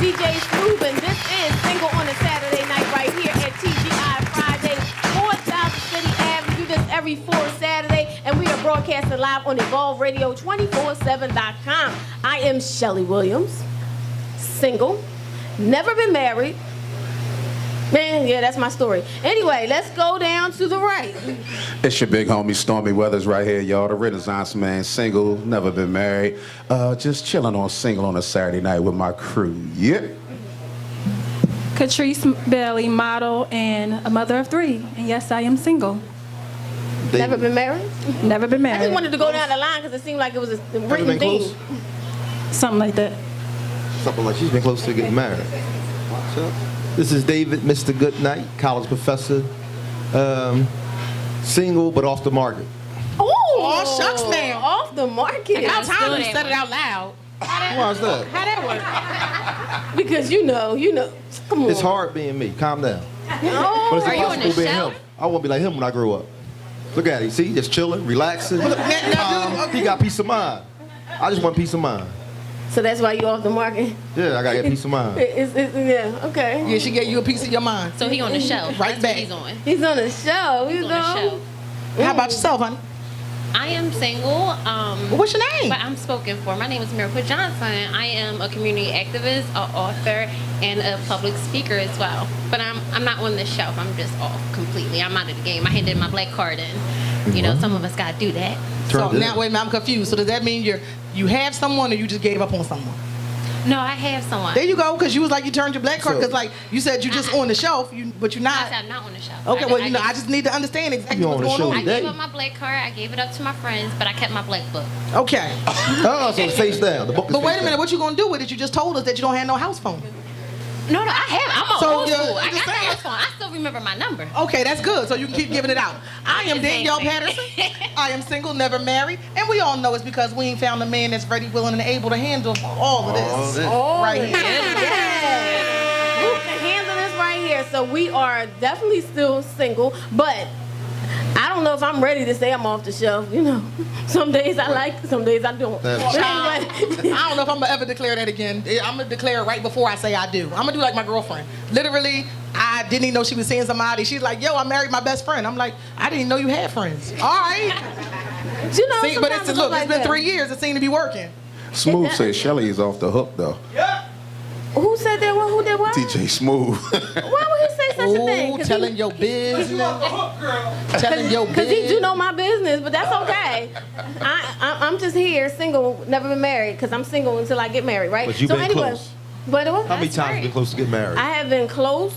DJ Smooth, and this is Single on a Saturday Night right here at TGI Fridays, 4000 City Ave. We do this every fourth Saturday, and we are broadcasting live on EvolveRadio247.com. I am Shelly Williams, single, never been married. Man, yeah, that's my story. Anyway, let's go down to the right. It's your big homie Stormy Weathers right here, y'all. The Renaissance man, single, never been married. Just chilling on Single on a Saturday night with my crew. Yep. Catrice Bailey, model and a mother of 3. And yes, I am single. Never been married? Never been I married. just wanted to go down the line because it seemed like it was a written thing. Something like that. Something like she's been close to getting married. So, this is David, Mr. Goodnight, college professor, single but off the market. Oh, shucks now. Off the market. How time you said it out loud? Why is that? How that work? Because you know. Come on. It's hard being me. Calm down. Oh, But it's Are you impossible in the being show? him. I want to be like him when I grow up. Look at him. See, just chilling, relaxing. Now, He got peace of mind. I just want peace of mind. so that's why you off the market? Yeah, I got to get peace of mind. Yeah, okay. yeah, she gave you a piece of your mind. So he on the show. Right That's back. what he's on. He's on the show, you He's on the know. show. How about yourself, honey? I am single. What's your name? But I'm spoken for. My name is Miracle Johnson. I am a community activist, an author, and a public speaker as well. But I'm not on the shelf. I'm just off completely. I'm out of the game. I handed my black card in. You know, some of us gotta do that. So Turned it now, in. wait a minute, I'm confused. So does that mean you have someone or you just gave up on someone? No, I have someone. There you go, because you was like you turned your black card So- because like you said you just on the shelf, but you're I not. said I'm not on the shelf. Okay, well I just need to understand exactly You what's on the going show on. I today. gave up my black card. I gave it up to my friends, but I kept my black book. Okay, Oh, so it's face down. The book is but wait face a minute, down. what you gonna do with it? You just told us that you don't have no house phone. No, I have. I'm on So, old yeah, school. I I'm just got the saying. house phone. I still remember my number. Okay, that's good. So you can keep giving it out. I am Danielle Patterson. I am single, never married, and we all know it's because we ain't found a man that's ready, willing, and able to handle all of this. Oh, Right here. yes. You can handle this right here. So we are definitely still single, but I don't know if I'm ready to say I'm off the shelf. You know, some days I like, some days I don't. That's- But I anyway, don't know if I'm gonna ever declare that again. I'm gonna declare it right before I say I do. I'm gonna do like my girlfriend. Literally, I didn't even know she was seeing somebody. She's like, "Yo, I married my best friend." I'm like, "I didn't even know you had friends." All right. you know, See, but sometimes it's it look, like it's been that. 3 years. It seemed to be working. Smooth says Shelly is off the hook, though. Who said that? Who did what? DJ Smooth. Why would he say such a thing? Ooh, telling your business. Telling your Because he do business. know my business, but that's okay. I'm just here, single, never been married, because I'm single until I get married, right? But you've been close. But what? How many times you been close to get married? I have been close,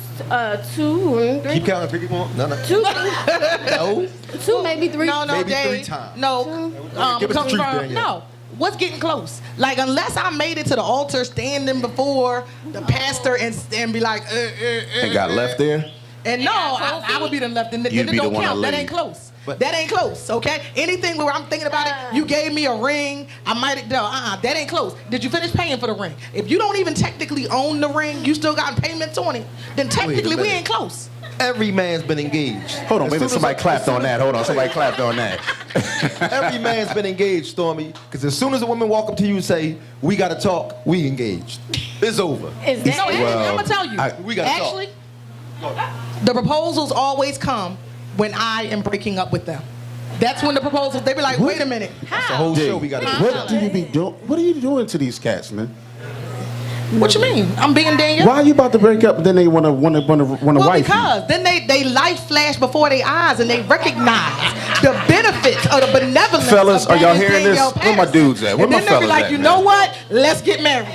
2, 3, Keep counting, three, keep going. No. 2, maybe 3. No, Maybe Dave. 3 times. No, Give us the comes truth, from Danielle. no. What's getting close? Like unless I made it to the altar, standing before the pastor and be like, And got left there? And no, I would be the left. And You'd it be the don't one to count. That leave. ain't close. But- That ain't close, okay? Anything where I'm thinking about it, you gave me a ring, I might have, that ain't close. Did you finish paying for the ring? If you don't even technically own the ring, you still got payments on it, then technically we minute. ain't close. Every man's been engaged. Hold on, wait a minute. As soon Somebody as- clapped on that. Hold on, somebody clapped on that. Every man's been engaged, Stormy. Because as soon as a woman walk up to you and say, "We gotta talk," we engaged. It's over. Is No, that actually, Well, I'm gonna tell you. we gotta talk. Actually, the proposals always come when I am breaking up with them. That's when the proposals. They be like, "Wait a minute, That's the whole show we gotta do. What do you be doing? What are you doing to these cats, man? what you mean? I'm being Danielle." Why are you about to break up and then they want to Well, wife you? because then they life flash before their eyes and they recognize the benefits of the benevolence. Fellas, of are y'all that hearing this? Danielle Where my Patterson. dudes at? Where and my then they be fellas like, at, you man? know what? Let's get married.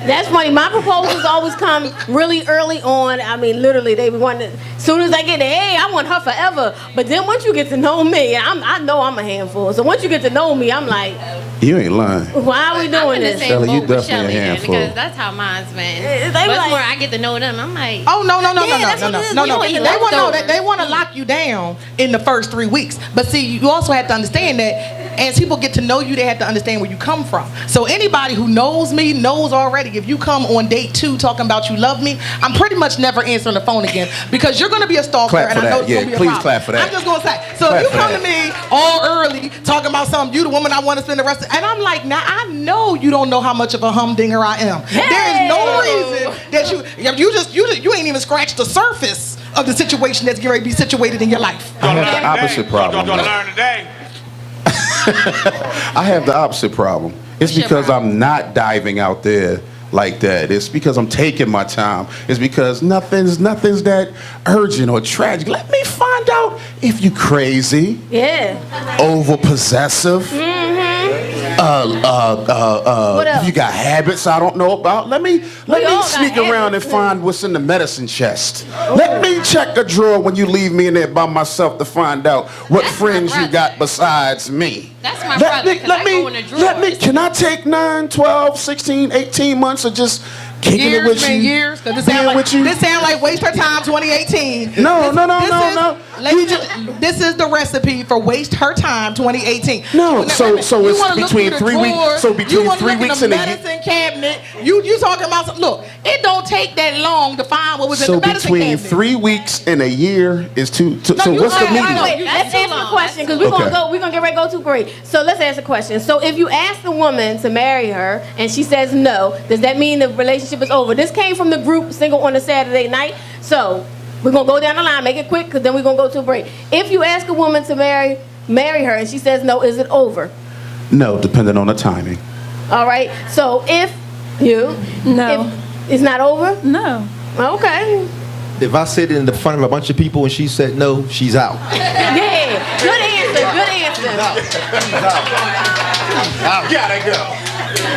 That's funny. My proposals always come really early on. I mean, literally, they want to, as soon as I get there, hey, I want her forever. But then once you get to know me, I know I'm a handful. So once you get to know me, I'm like, You ain't lying. why are we I'm doing in the this? same Shelly, you boat with definitely a Shelly then, handful. because that's how mine's been. They But like- it's more I get to know them. I'm like, Oh no. Yeah, that's what it is. We don't eat They want leftovers. they want to lock you down in the first 3 weeks. But see, you also have to understand that as people get to know you, they have to understand where you come from. So anybody who knows me knows already. If you come on date 2 talking about you love me, I'm pretty much never answering the phone again because you're gonna be a stalker, Clap and for I know that. it's gonna Yeah, be a please problem. clap for that. I'm just gonna say. So Clap if you for come that. to me all early talking about something, you the woman I want to spend the rest of, and I'm like, now I know you don't know how much of a humdinger I am. There is no reason that you ain't even scratched the surface of the situation that's going to be situated in your life. I have the opposite problem. Don't learn today. I have the opposite problem. It's because I'm not diving out there like that. It's because I'm taking my time. It's because nothing's that urgent or tragic. Let me find out if you crazy. Yeah. Over possessive. What else? You got habits I don't know about. Let me all sneak got around and habits. find what's in the medicine chest. Let me check a drawer when you leave me in there by myself to find out what That's friends my you got besides me. That's my brother, 'cause I go in the drawers. Can I take 9, 12, 16, 18 months of just kicking it with you? Years. 'Cause being with you? This sound like Waste Her Time 2018. No. This is the recipe for Waste Her Time 2018. No, so it's between 3 weeks. So between 3 weeks and a year. medicine cabinet. You talking about look? It don't take that long to find what was in So the medicine between cabinet. 3 weeks and a year is two. So you what's the said- meeting? Wait, let's answer the question because we're gonna get ready to go to break. So let's answer the question. So if you ask the woman to marry her and she says no, does that mean the relationship is over? This came from the group Single on a Saturday Night. So we're gonna go down the line, make it quick, because then we're gonna go to a break. If you ask a woman to marry her and she says no, is it over? No, depending on the timing. All right. So if No. it's not over. No. Okay. If I sit in the front of a bunch of people and she said no, she's out. Yeah. Good answer. Good answer. Gotta go.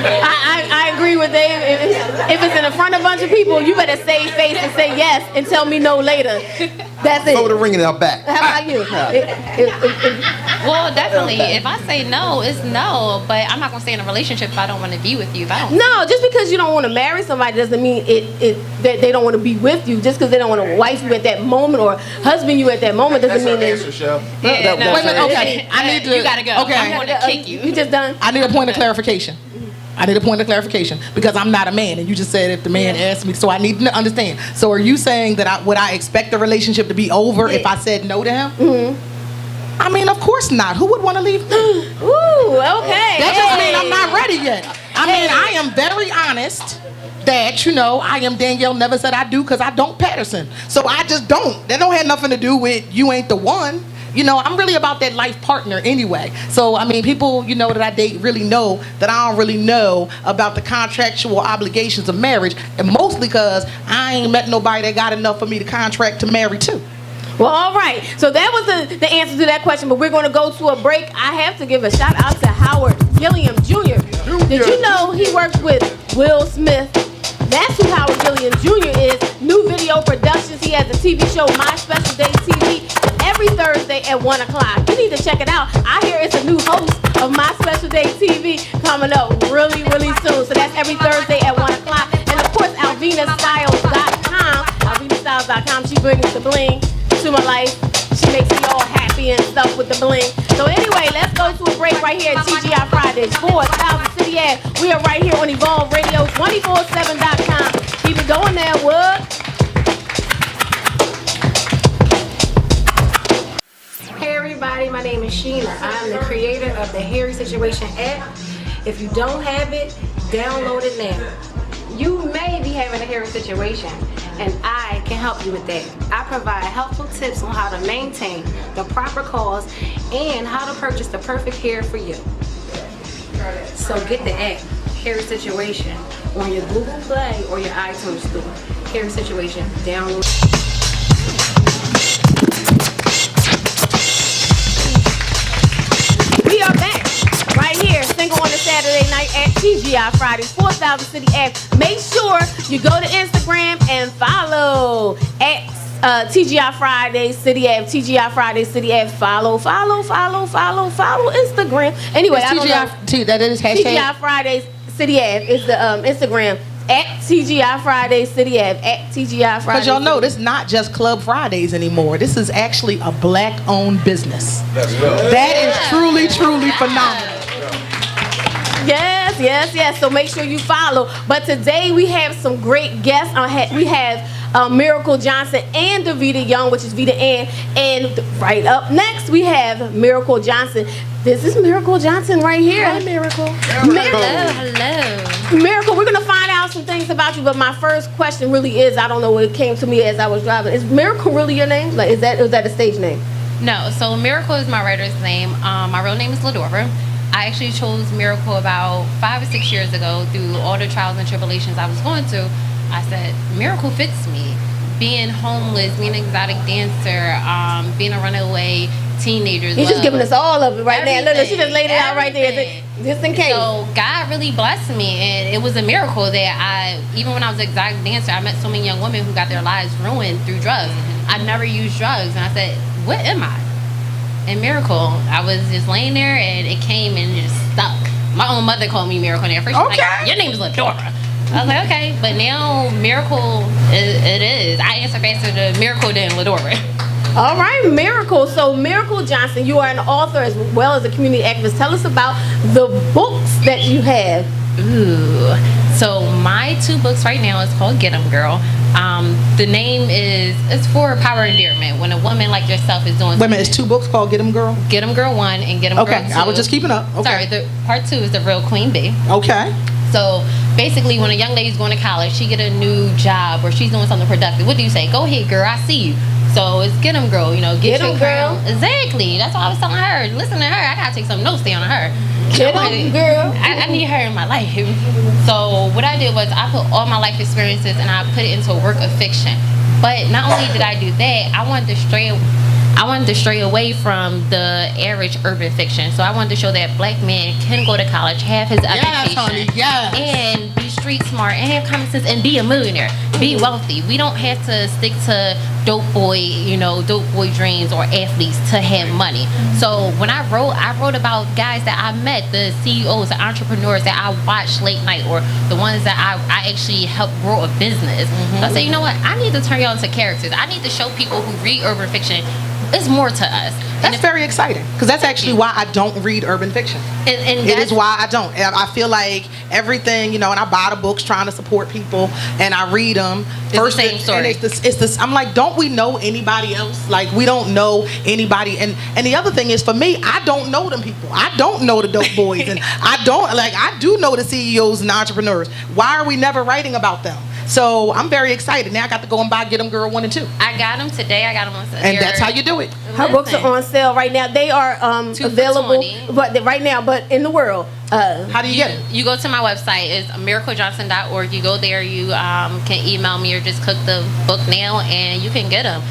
I agree with Dave. If it's in the front of a bunch of people, you better save face and say yes and tell me no later. That's it. Throw the ring in our back. How about you? Well, definitely. If I say no, it's no. But I'm not gonna stay in a relationship if I don't want to be with you. If I don't. No, just because you don't want to marry somebody doesn't mean that they don't want to be with you. Just because they don't want to wife you at that moment or husband you at that moment doesn't mean that. Shell. Yeah, no. Wait a minute, okay. I need to. You gotta go. Okay. I'm gonna kick you. You just done. I need a point of clarification. Because I'm not a man, and you just said if the man asked me, so I need to understand. So are you saying that would I expect the relationship to be over if I said no to him? Mm-hmm. I mean, of course not. Who would want to leave me? Ooh, okay. That just means I'm not ready yet. I mean, I am very honest that, I am Danielle never said I do because I don't Patterson. So I just don't. That don't have nothing to do with you ain't the one. I'm really about that life partner anyway. So, I mean, people, that I date really know that I don't really know about the contractual obligations of marriage. And mostly because I ain't met nobody that got enough for me to contract to marry too. Well, all right. So that was the answer to that question, but we're going to go to a break. I have to give a shout out to Howard Gilliam Jr. Did you know he worked with Will Smith? That's who Howard Gilliam Jr. is. New Video Productions. He has a TV show, My Special Day TV, every Thursday at 1 o'clock. You need to check it out. I hear it's a new host of My Special Day TV coming up really, really soon. So that's every Thursday at 1 o'clock. And of course, AlvinaStyles.com. AlvinaStyles.com. She brings the bling to my life. She makes me all happy and stuff with the bling. So anyway, let's go to a break right here at TGI Fridays, 4000 City Ave. We are right here on Evolve Radio, 247.com. Keep it going there, Wood. Hey everybody, my name is Sheena. I'm the creator of the Harry Situation app. If you don't have it, download it now. You may be having a hairy situation, and I can help you with that. I provide helpful tips on how to maintain the proper cause and how to purchase the perfect hair for you. So get the app, Harry Situation, on your Google Play or your iTunes store. Harry Situation, download. We are back right here, Single on a Saturday Night at TGI Fridays, 4000 City Ave. Make sure you go to Instagram and follow at TGI Fridays City Ave, TGI Fridays City Ave. Follow Instagram. Anyway, I don't know. That is hashtag. TGI Fridays City Ave is the Instagram. At TGI Fridays City Ave. At TGI Fridays. Because y'all know this not just Club Fridays anymore. This is actually a black-owned business. That is truly, truly phenomenal. Yes. So make sure you follow. But today we have some great guests. We have Miracle Johnson and Vita Young, which is Vita Ann. And right up next we have Miracle Johnson. This is Miracle Johnson right here. Hi, Miracle. Hello. Miracle, we're gonna find out some things about you, but my first question really is, I don't know, it came to me as I was driving. Is Miracle really your name? Like, is that a stage name? No, so Miracle is my writer's name. My real name is Ladora. I actually chose Miracle about 5 or 6 years ago through all the trials and tribulations I was going through. I said, Miracle fits me. Being homeless, being an exotic dancer, being a runaway teenager. You're just giving us all of it right now. Look, she just laid it out right there, Everything. just in case. So God really blessed me, and it was a miracle that even when I was an exotic dancer, I met so many young women who got their lives ruined through drugs. I never used drugs, and I said, what am I? And Miracle, I was just laying there, and it came and just stuck. My own mother called me Miracle, and at first she was like, your name's Ladora. I was like, okay, but now Miracle, it is. I answer faster to Miracle than Ladora. All right, Miracle. So Miracle Johnson, you are an author as well as a community activist. Tell us about the books that you have. Ooh. So my 2 books right now is called Get 'Em Girl. The name it's for power endearment. When a woman like yourself is doing Wait a minute, it's 2 books called Get 'Em Girl? Get 'Em Girl 1 and Get 'Em Girl 2. Okay, I was just keeping up. Okay. Sorry, the part 2 is the real Queen Bee. Okay. So basically, when a young lady's going to college, she get a new job or she's doing something productive. What do you say? Go ahead, girl. I see you. So it's Get 'Em Girl. You know, get your 'em, crown. girl. Exactly. That's what I was telling her. Listen to her. I gotta take some notes down on her. Get 'em, girl. I need her in my life. So what I did was I put all my life experiences and I put it into a work of fiction. But not only did I do that, I wanted to stray away from the average urban fiction. So I wanted to show that black men can go to college, have his education, honey, yes. and be street smart and have common sense and be a millionaire, be wealthy. We don't have to stick to dope boy dreams or athletes to have money. So when I wrote about guys that I met, the CEOs, the entrepreneurs that I watched late night, or the ones that I actually helped grow a business. So I said, you know what? I need to turn y'all into characters. I need to show people who read urban fiction it's more to us. That's very exciting because that's actually why I don't read urban fiction. And it is why I don't. I feel like everything, and I buy the books trying to support people, and I read them. First the same story. And it's this. I'm like, don't we know anybody else? Like, we don't know anybody. And the other thing is, for me, I don't know them people. I don't know the dope boys, and I do know the CEOs and entrepreneurs. Why are we never writing about them? So I'm very excited. Now I got to go and buy Get 'Em Girl 1 and 2. I got them today. I got them on sale. And that's how you do it. Her books are on sale right now. They are available, but right now, but in the world. How do you get them? You go to my website. It's miraclejohnson.org. You go there. You can email me or just click the book now, and you can get them.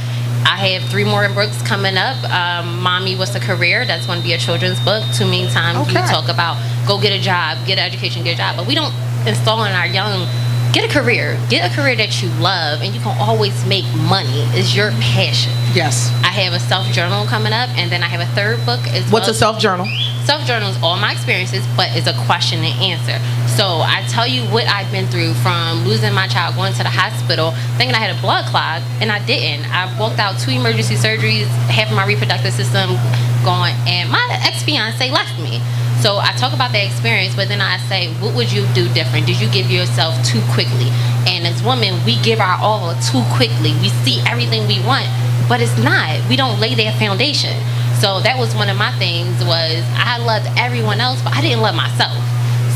I have 3 more books coming up. Mommy, What's a Career? That's going to be a children's book. Too many times we talk about go get a job, get an education, get a job, but we don't install in our young. Get a career that you love, and you can always make money. It's your passion. Yes. I have a self-journal coming up, and then I have a 3rd book as well. What's a self-journal? Self-journal is all my experiences, but it's a question and answer. So I tell you what I've been through, from losing my child, going to the hospital, thinking I had a blood clot, and I didn't. I walked out 2 emergency surgeries, half of my reproductive system gone, and my ex-fiance left me. So I talk about that experience, but then I say, what would you do different? Did you give yourself too quickly? And as women, we give our all too quickly. We see everything we want, but it's not. We don't lay that foundation. So that was one of my things, was I loved everyone else, but I didn't love myself.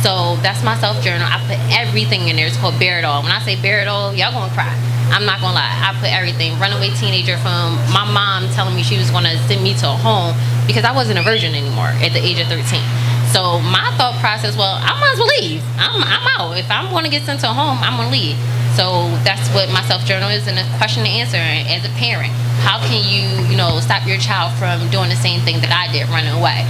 So that's my self-journal. I put everything in there. It's called Bear It All. When I say Bear It All, y'all gonna cry. I'm not gonna lie. I put everything. Runaway teenager, from my mom telling me she was gonna send me to a home because I wasn't a virgin anymore at the age of 13. So my thought process, well, I might as well leave. I'm out. If I'm going to get sent to a home, I'm going to leave. So that's what my self-journal is, and a question and answer as a parent. How can you, stop your child from doing the same thing that I did, running away?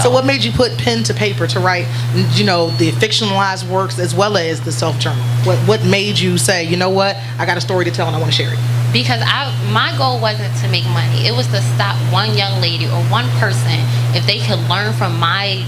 So what made you put pen to paper to write, the fictionalized works as well as the self-journal? What made you say, you know what, I got a story to tell and I want to share it? Because my goal wasn't to make money. It was to stop one young lady or one person. If they could learn from my,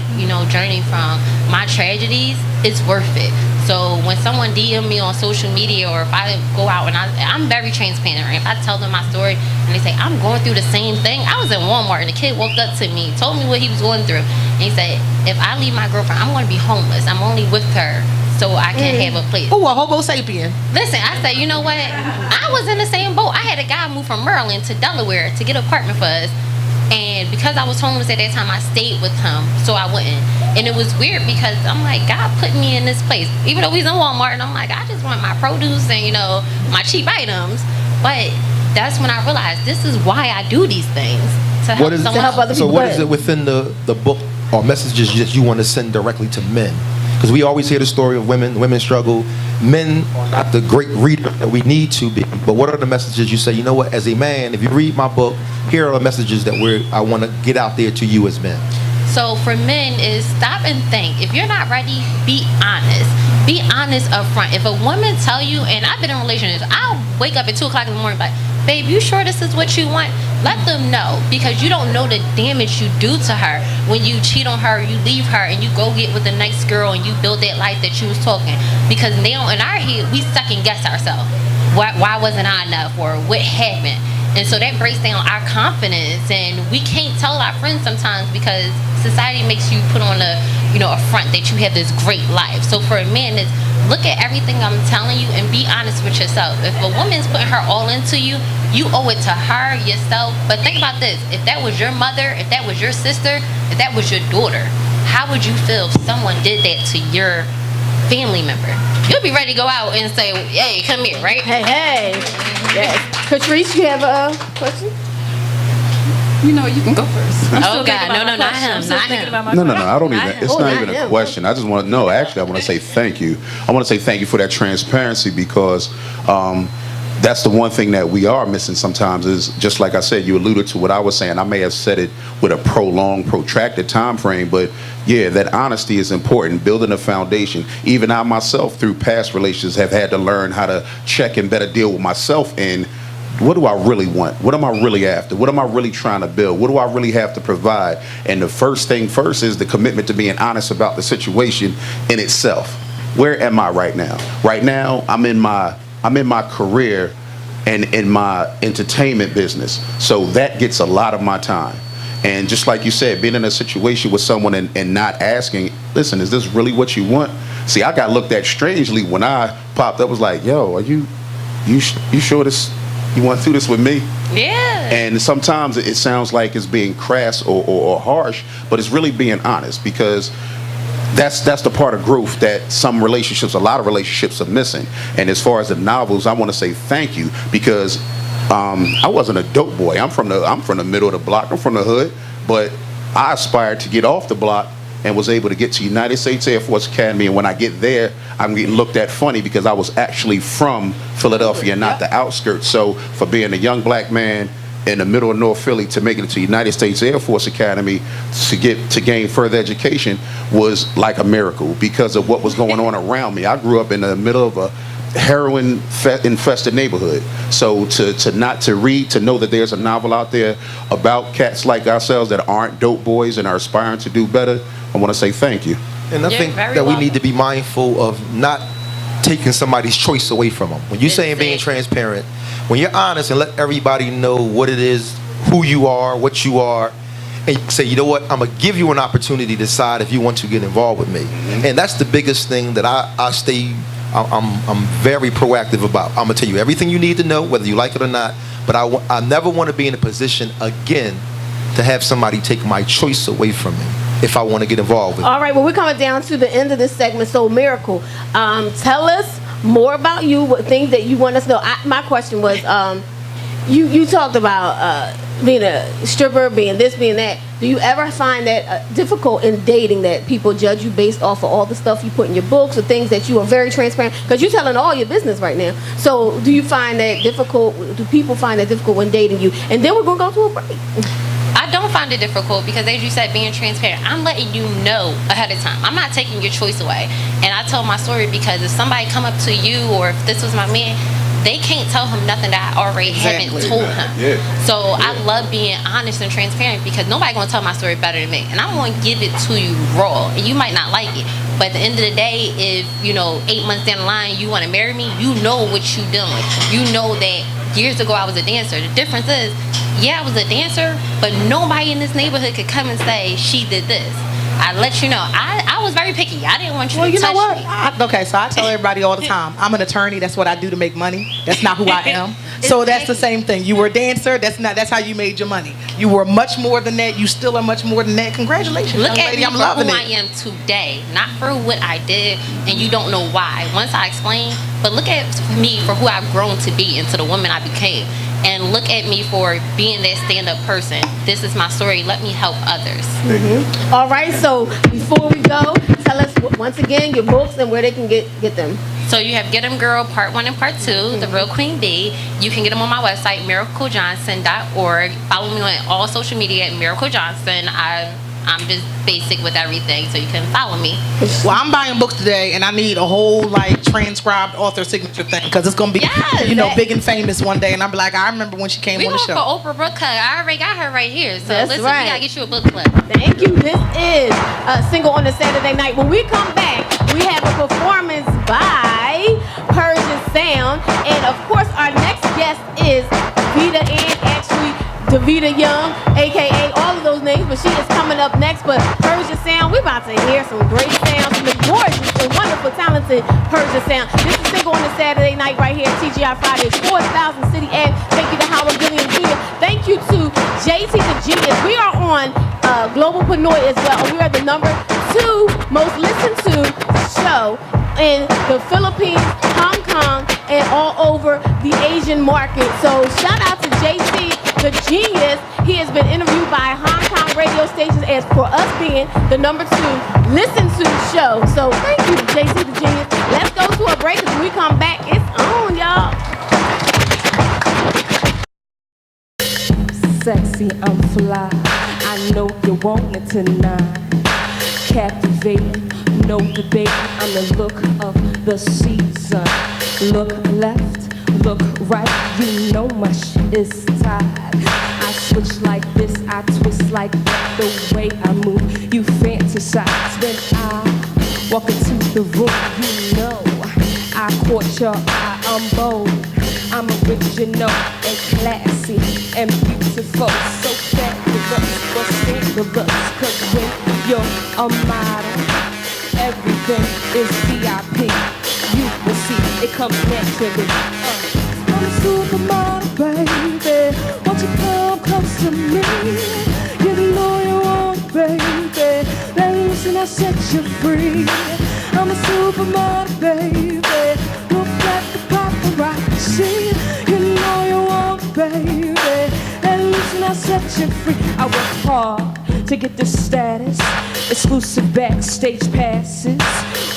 journey, from my tragedies, it's worth it. So when someone DM me on social media, or if I go out and I'm very transparent. If I tell them my story and they say, I'm going through the same thing. I was in Walmart and a kid walked up to me, told me what he was going through. And he said, if I leave my girlfriend, I'm going to be homeless. I'm only with her so I can have a place. Oh, a homo sapien. Listen, I said, you know what? I was in the same boat. I had a guy move from Maryland to Delaware to get an apartment for us. And because I was homeless at that time, I stayed with him so I wouldn't. And it was weird because I'm like, God put me in this place. Even though he's in Walmart, and I'm like, I just want my produce and, my cheap items. But that's when I realized this is why I do these things. To help someone else. So what is it within the book or messages that you want to send directly to men? Because we always hear the story of women struggle. Men are not the great reader that we need to be. But what are the messages you say, you know what, as a man, if you read my book, here are the messages that I want to get out there to you as men. So for men is stop and think. If you're not ready, be honest. Be honest up front. If a woman tell you, and I've been in relationships, I'll wake up at 2 o'clock in the morning like, babe, you sure this is what you want? Let them know, because you don't know the damage you do to her when you cheat on her, you leave her, and you go get with the next girl and you build that life that you was talking. Because now in our head, we second guess ourselves. Why wasn't I enough, or what happened? And so that breaks down our confidence, and we can't tell our friends sometimes because society makes you put on a front that you have this great life. So for a man, it's look at everything I'm telling you and be honest with yourself. If a woman's putting her all into you, you owe it to her, yourself. But think about this: if that was your mother, if that was your sister, if that was your daughter, how would you feel if someone did that to your family member? You'll be ready to go out and say, hey, come here, right? Hey. Yes. Patrice, you have a question? You can go first. Oh, God. No, not him. Not him. No, I don't even. It's not even a him. question. I just want to know. Actually, I want to say thank you. I want to say thank you for that transparency, because that's the one thing that we are missing sometimes. Is just like I said, you alluded to what I was saying. I may have said it with a prolonged, protracted time frame, but yeah, that honesty is important. Building a foundation. Even I myself, through past relations, have had to learn how to check and better deal with myself in. What do I really want? What am I really after? What am I really trying to build? What do I really have to provide? And the first thing first is the commitment to being honest about the situation in itself. Where am I right now? Right now, I'm in my career and in my entertainment business. So that gets a lot of my time. And just like you said, being in a situation with someone and not asking, listen, is this really what you want? See, I got looked at strangely when I popped up. Was like, yo, are you sure this? You want to do this with me? Yeah. And sometimes it sounds like it's being crass or harsh, but it's really being honest, because that's the part of growth that a lot of relationships are missing. And as far as the novels, I want to say thank you, because I wasn't a dope boy. I'm from the middle of the block. I'm from the hood, but I aspired to get off the block and was able to get to United States Air Force Academy. And when I get there, I'm getting looked at funny because I was actually from Philadelphia, not the outskirts. So for being a young black man in the middle of North Philly to make it to United States Air Force Academy to gain further education was like a miracle because of what was going on around me. I grew up in the middle of a heroin infested neighborhood. So to know that there's a novel out there about cats like ourselves that aren't dope boys and are aspiring to do better, I want to say thank you. And I think that we need to be mindful of not taking somebody's choice away from them. When you're saying being transparent, when you're honest and let everybody know what it is, who you are, what you are, and you say, you know what, I'm going to give you an opportunity to decide if you want to get involved with me. Mm-hmm. And that's the biggest thing that I'm very proactive about. I'm going to tell you everything you need to know, whether you like it or not, but I never want to be in a position again to have somebody take my choice away from me if I want to get involved with it. All right, well, we're coming down to the end of this segment. So, Miracle, tell us more about you, what things that you want us to know. My question was, you talked about being a stripper, being this, being that. Do you ever find that difficult in dating, that people judge you based off of all the stuff you put in your books or things that you are very transparent? Because you're telling all your business right now. So do you find that difficult? Do people find that difficult when dating you? And then we're going to go to a break. I don't find it difficult because, as you said, being transparent, I'm letting you know ahead of time. I'm not taking your choice away. And I tell my story because if somebody come up to you, or if this was my man, they can't tell him nothing that I already haven't told him. Yeah. So I love being honest and transparent because nobody's going to tell my story better than me. And I'm going to give it to you raw. And you might not like it. But at the end of the day, if, 8 months down the line, you want to marry me, you know what you're doing. You know that years ago I was a dancer. The difference is, yeah, I was a dancer, but nobody in this neighborhood could come and say she did this. I let you know. I was very picky. I didn't want you Well, to you know touch what? me. Okay, so I tell everybody all the time, I'm an attorney. That's what I do to make money. That's not who I am. So that's the same thing. You were a dancer. That's how you made your money. You were much more than that. You still are much more than that. Congratulations, Look young at lady. me I'm for loving who it. I am today, not for what I did, and you don't know why. Once I explain, but look at me for who I've grown to be into the woman I became. And look at me for being that stand-up person. This is my story. Let me help others. All right, so before we go, tell us once again your books and where they can get them. So you have Get 'em Girl Part 1 and Part 2, The Real Queen Bee. You can get them on my website, miraclejohnson.org. Follow me on all social media at Miracle Johnson. I'm just basic with everything, so you can follow me. Well, I'm buying books today, and I need a whole like transcribed author signature thing because it's gonna be, big and famous one day. And I'm like, I remember when she came We on the going show. for Oprah book club. I already got her right here. So That's listen, right. we gotta get you a book club. Thank you. This is a single on a Saturday night. When we come back, we have a performance by Persian Sound, and of course, our next guest is Vita, and actually Vita Young, aka all of those names, but she is coming up next. But Persian Sound, we're about to hear some great sounds from the gorgeous and wonderful, talented Persian Sound. This is single on a Saturday night right here at TGI Fridays, 4000 City Ave. Thank you to Howard Gilliam Jr. Thank you to JT the Genius. We are on Global Pinoy as well. We are the #2 most listened to show in the Philippines, Hong Kong, and all over the Asian market. So shout out to JT the Genius. He has been interviewed by Hong Kong radio stations as for us being the #2 listen to show. So thank you, JT the Genius. Let's go to a break. When we come back, it's on, y'all. Sexy, I'm fly. I know you want it tonight. Captivating, no debate. I'm the look of the season. Look left, look right. You know my shit is tied. I switch like this, I twist like that. The way I move, you fantasize. When I walk into the room, you know I caught your eye. I'm bold, I'm original and classy and beautiful. So fabulous, but scandalous. Cause when you're a model, everything is VIP. You will see, it comes naturally. I'm a supermodel, baby. Won't you come close to me? You know you want, baby. Let loose and I'll set you free. I'm a supermodel, baby. Look at the paparazzi. You know you want, baby. Let loose and I'll set you free. I work hard to get this status. Exclusive backstage passes.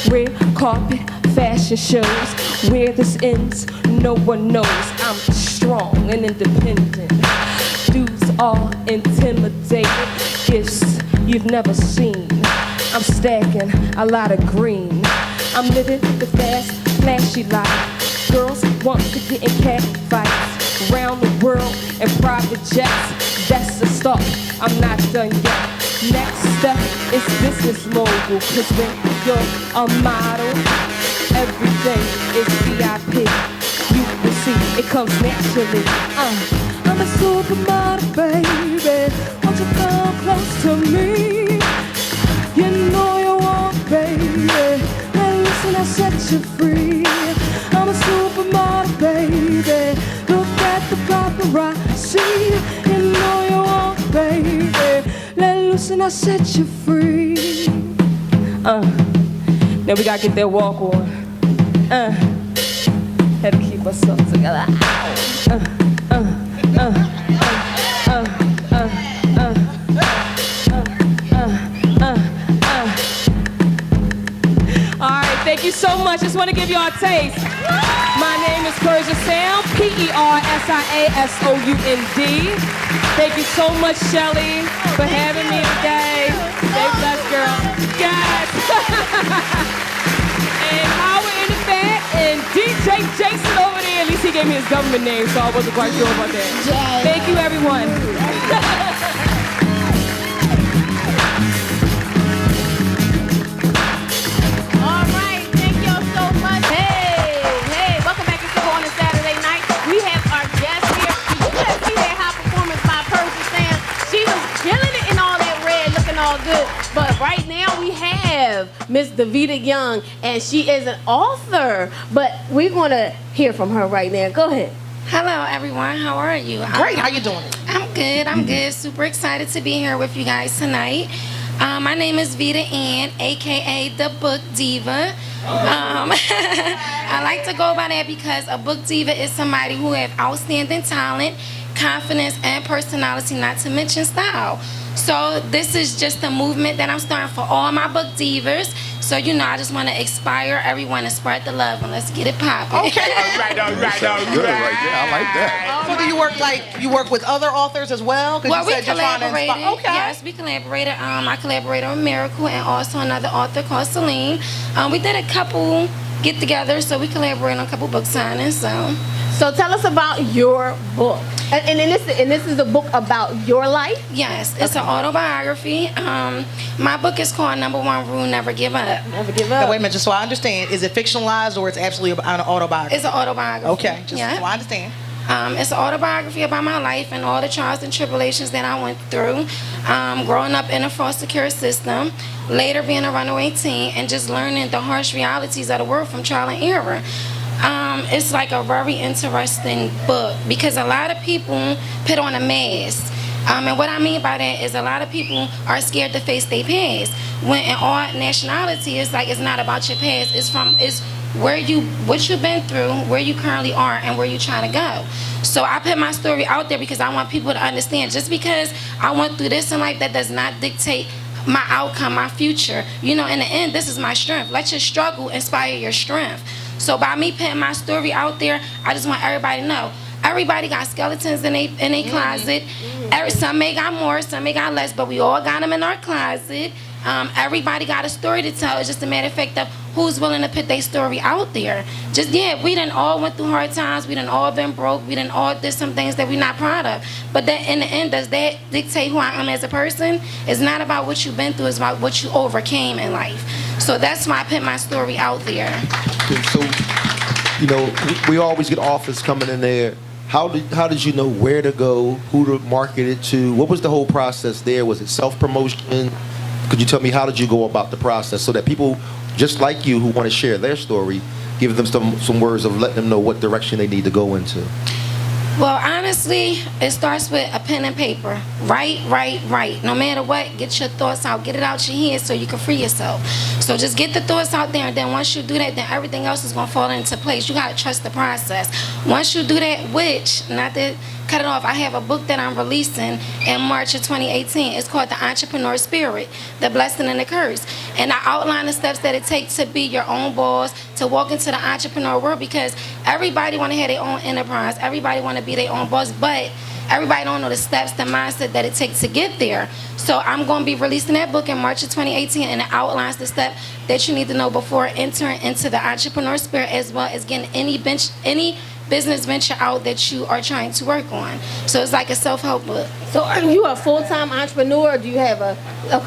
Red carpet fashion shows. Where this ends, no one knows. I'm strong and independent. Dudes are intimidated. Gifts you've never seen. I'm stacking a lot of green. I'm living the fast, flashy life. Girls want to get in cat fights. Around the world in private jets. That's the start, I'm not done yet. Next step is business mogul. Cause when you're a model, everything is VIP. You will see, it comes naturally. I'm a supermodel, baby. Won't you come close to me? You know you want, baby. Now listen, I'll set you free. I'm a supermodel, baby. Look at the paparazzi. You know you want, baby. Let loose and I'll set you free. Now we gotta get that walk on. Had to keep myself together. All right, thank you so much. Just want to give y'all a taste. My name is Persian Sound, PERSIASOUND. Thank you so much, Shelly, for having me today. Stay blessed, girl. Yes. And Howard in the back, and DJ Jason over there. At least he gave me his government name, so I wasn't quite sure about that. Thank you, everyone. All right, thank y'all so much. Hey, welcome back to Single on a Saturday night. We have our guest here. You just see that high performance by Persian Sam. She was killing it in all that red, looking all good. But right now, Miss Vita Young, and she is an author. But we're going to hear from her right now. Go ahead. Hello, everyone. How are you? Great. How you doing? I'm good. I'm good. Super excited to be here with you guys tonight. My name is Vita Ann, aka the Book Diva. I like to go by that because a book diva is somebody who have outstanding talent, confidence, and personality, not to mention style. So this is just a movement that I'm starting for all my book divas. So, I just want to inspire everyone and spread the love, and let's get it popping. Okay. Good right there. I like that. So do you work with other authors as well? Well, we you're trying to collaborated. inspire. Okay. Yes, we collaborated. I collaborated with Miracle and also another author called Celine. We did a couple get-together, so we collaborated on a couple book signings. So tell us about your book. And this is a book about your life? Yes, it's an autobiography. My book is called Number One Rule, Never Give Up. Never give Now, up. wait a minute, just so I understand, is it fictionalized or it's actually an autobiography? It's an autobiography. Okay, just so I understand. It's an autobiography about my life and all the trials and tribulations that I went through. Growing up in a foster care system, later being a runaway teen, and just learning the harsh realities of the world from trial and error. It's like a very interesting book because a lot of people put on a mask. And what I mean by that is a lot of people are scared to face their past. When in all nationality, it's not about your past. It's what you've been through, where you currently are, and where you're trying to go. So I put my story out there because I want people to understand. Just because I went through this in life, that does not dictate my outcome, my future. In the end, this is my strength. Let your struggle inspire your strength. So by me putting my story out there, I just want everybody to know. Everybody got skeletons in their closet. Some may got more, some may got less, but we all got them in our closet. Everybody got a story to tell. It's just a matter of fact of who's willing to put their story out there. We done all went through hard times. We done all been broke. We done all did some things that we're not proud of. But that in the end, does that dictate who I am as a person? It's not about what you've been through. It's about what you overcame in life. So that's why I put my story out there. So, we always get authors coming in there. How did you know where to go, who to market it to? What was the whole process there? Was it self-promotion? Could you tell me how did you go about the process so that people just like you who want to share their story, give them some words of letting them know what direction they need to go into? Well, honestly, it starts with a pen and paper. Write. No matter what, get your thoughts out. Get it out your head so you can free yourself. So just get the thoughts out there, and then once you do that, then everything else is going to fall into place. You got to trust the process. Once you do that, not to cut it off, I have a book that I'm releasing in March of 2018. It's called The Entrepreneur Spirit, The Blessing and the Curse. And I outline the steps that it takes to be your own boss, to walk into the entrepreneur world, because everybody want to have their own enterprise. Everybody want to be their own boss, but everybody don't know the steps, the mindset that it takes to get there. So I'm going to be releasing that book in March of 2018, and it outlines the step that you need to know before entering into the entrepreneur spirit, as well as getting any business venture out that you are trying to work on. So it's like a self-help book. So are you a full-time entrepreneur, or do you have a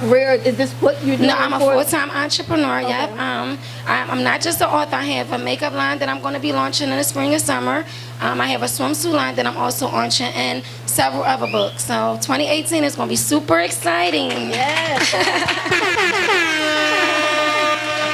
career? Is this what you're doing? No, I'm a for? full-time entrepreneur, Okay. yep. I'm not just an author. I have a makeup line that I'm going to be launching in the spring and summer. I have a swimsuit line that I'm also launching, and several other books. So 2018 is going to be super exciting. Yes.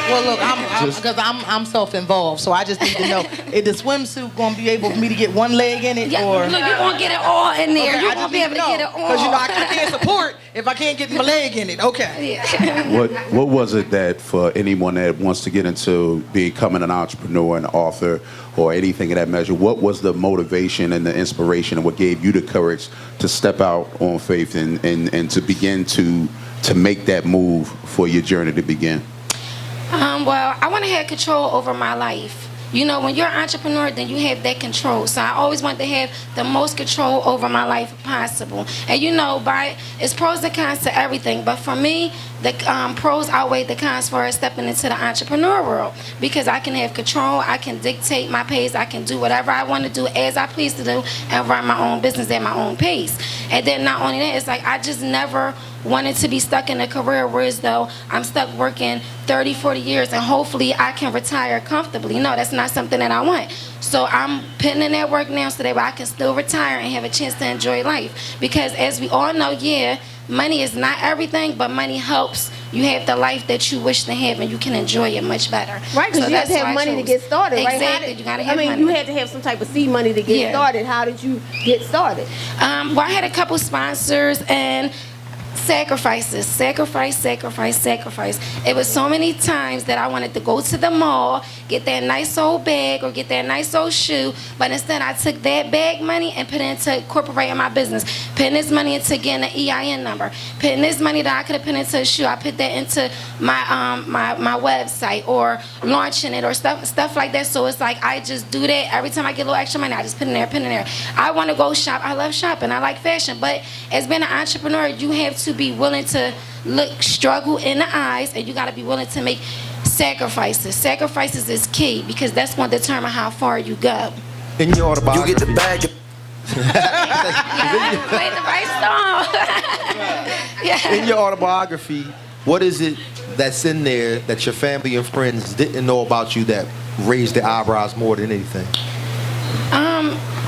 Well, look, I'm self-involved, so I just need to know, is the swimsuit going to be able for me to get one leg in it? Yeah, or? look, you're going to get it all in there. Okay, You're going to be able to get it all. Because, I can't support if I can't get my leg in it. Okay. Yeah. What was it that for anyone that wants to get into becoming an entrepreneur, an author, or anything of that measure, what was the motivation and the inspiration, and what gave you the courage to step out on faith and to begin to make that move for your journey to begin? Well, I want to have control over my life. When you're an entrepreneur, then you have that control. So I always want to have the most control over my life possible. And it's pros and cons to everything. But for me, the pros outweigh the cons for stepping into the entrepreneur world, because I can have control, I can dictate my pace, I can do whatever I want to do as I please to do, and run my own business at my own pace. And then not only that, it's like I just never wanted to be stuck in a career where as though I'm stuck working 30, 40 years and hopefully I can retire comfortably. No, that's not something that I want. So I'm putting in that work now so that I can still retire and have a chance to enjoy life. Because as we all know, yeah, money is not everything, but money helps you have the life that you wish to have, and you can enjoy it much better. Right, because So you have to that's why have I money to chose. get started, right? Exactly, you gotta have I mean, money. you had to have some type of seed money to get Yeah. started. How did you get started? Well, I had a couple sponsors and sacrifices. It was so many times that I wanted to go to the mall, get that nice old bag or get that nice old shoe, but instead I took that bag money and put it into incorporating my business, putting this money into getting an EIN number, putting this money that I could have put into a shoe, I put that into my website or launching it or stuff like that. So it's like I just do that every time I get a little extra money. I just put it in there. I want to go shop. I love shopping. I like fashion, but as being an entrepreneur, you have to be willing to struggle in the eyes, and you got to be willing to make sacrifices. Sacrifices is key because that's going to determine how far you go. In your autobiography, You get the bag. Yeah, play the right song. Yeah. in your autobiography, what is it that's in there that your family and friends didn't know about you that raised their eyebrows more than anything?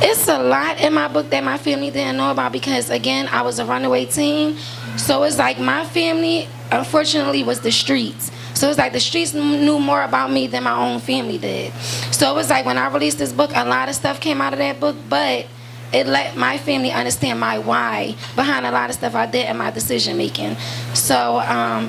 It's a lot in my book that my family didn't know about because, again, I was a runaway teen. So it's like my family, unfortunately, was the streets. So it's like the streets knew more about me than my own family did. So it was like when I released this book, a lot of stuff came out of that book, but it let my family understand my why behind a lot of stuff I did in my decision making. So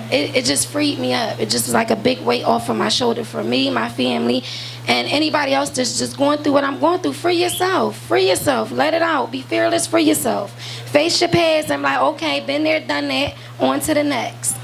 it just freed me up. It just was like a big weight off of my shoulder for me, my family, and anybody else that's just going through what I'm going through. Free yourself. Free yourself. Let it out. Be fearless for yourself. Face your past and be like, okay, been there, done that, on to the next.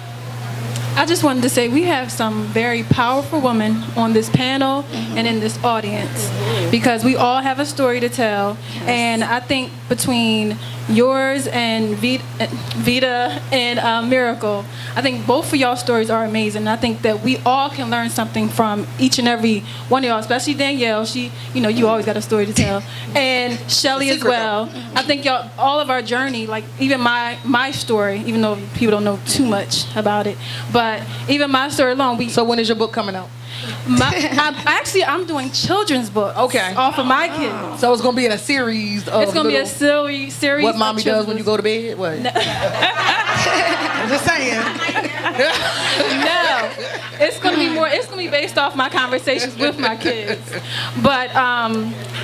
I just wanted to say we have some very powerful women on this panel and in this audience because we all have a story to tell. And I think between yours and Vita and Miracle, I think both of y'all stories are amazing. I think that we all can learn something from each and every one of y'all, especially Danielle. She, you always got a story to tell. And Shelly as well. I think y'all, all of our journey, like even my story, even though people don't know too much about it, but even my story alone. So when is your book coming out? I'm doing children's books. Okay. Off of my kids. So it's gonna be in a series of It's gonna be a series. What mommy of does when you go to bed? What? I'm just saying. No, it's gonna be more. It's gonna be based off my conversations with my kids. But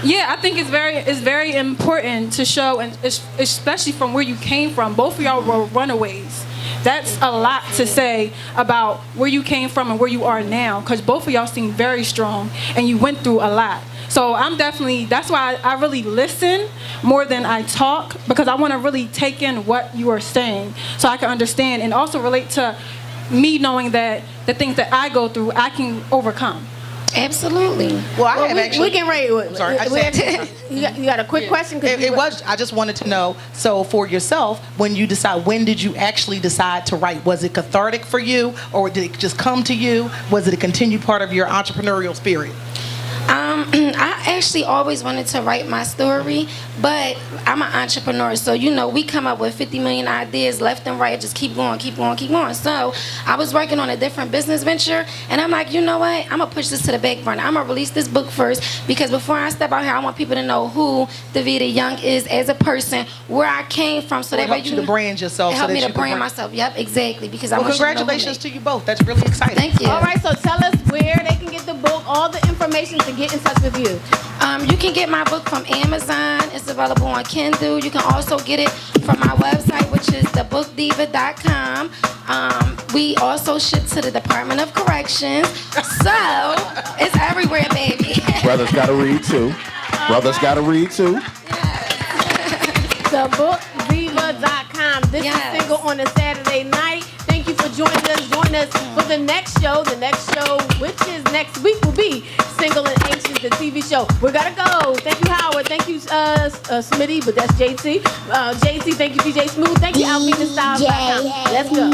yeah, I think it's very important to show, and especially from where you came from. Both of y'all were runaways. That's a lot to say about where you came from and where you are now, because both of y'all seem very strong and you went through a lot. So that's why I really listen more than I talk, because I want to really take in what you are saying so I can understand and also relate to me, knowing that the things that I go through, I can overcome. Absolutely. Well, we can rate it. Sorry, you got a quick question? I just wanted to know, so for yourself, when did you actually decide to write? Was it cathartic for you, or did it just come to you? Was it a continued part of your entrepreneurial spirit? I actually always wanted to write my story, but I'm an entrepreneur, so we come up with 50 million ideas left and right, just keep going. So I was working on a different business venture, and I'm like, you know what? I'm gonna push this to the back burner. I'm gonna release this book first, because before I step out here, I want people to know who Davita Young is as a person, where I came from, so that way you to brand yourself. It helped me to brand myself. Yep, exactly. Because congratulations to you both. That's really exciting. Thank you. All right, so tell us where they can get the book, all the information to get in touch with you. You can get my book from Amazon. It's available on Kindle. You can also get it from my website, which is thebookdiva.com. We also ship to the Department of Corrections. So it's everywhere, baby. Brothers got to read too. Thebookdiva.com. This is Single on a Saturday night. Thank you for joining us. Join us for the next show. The next show, which is next week, will be Single and Anxious, the TV show. We gotta go. Thank you, Howard. Thank you, Smitty, but that's JC. JC, thank you, DJ Smooth. Thank you, Alvina Styles. Let's go.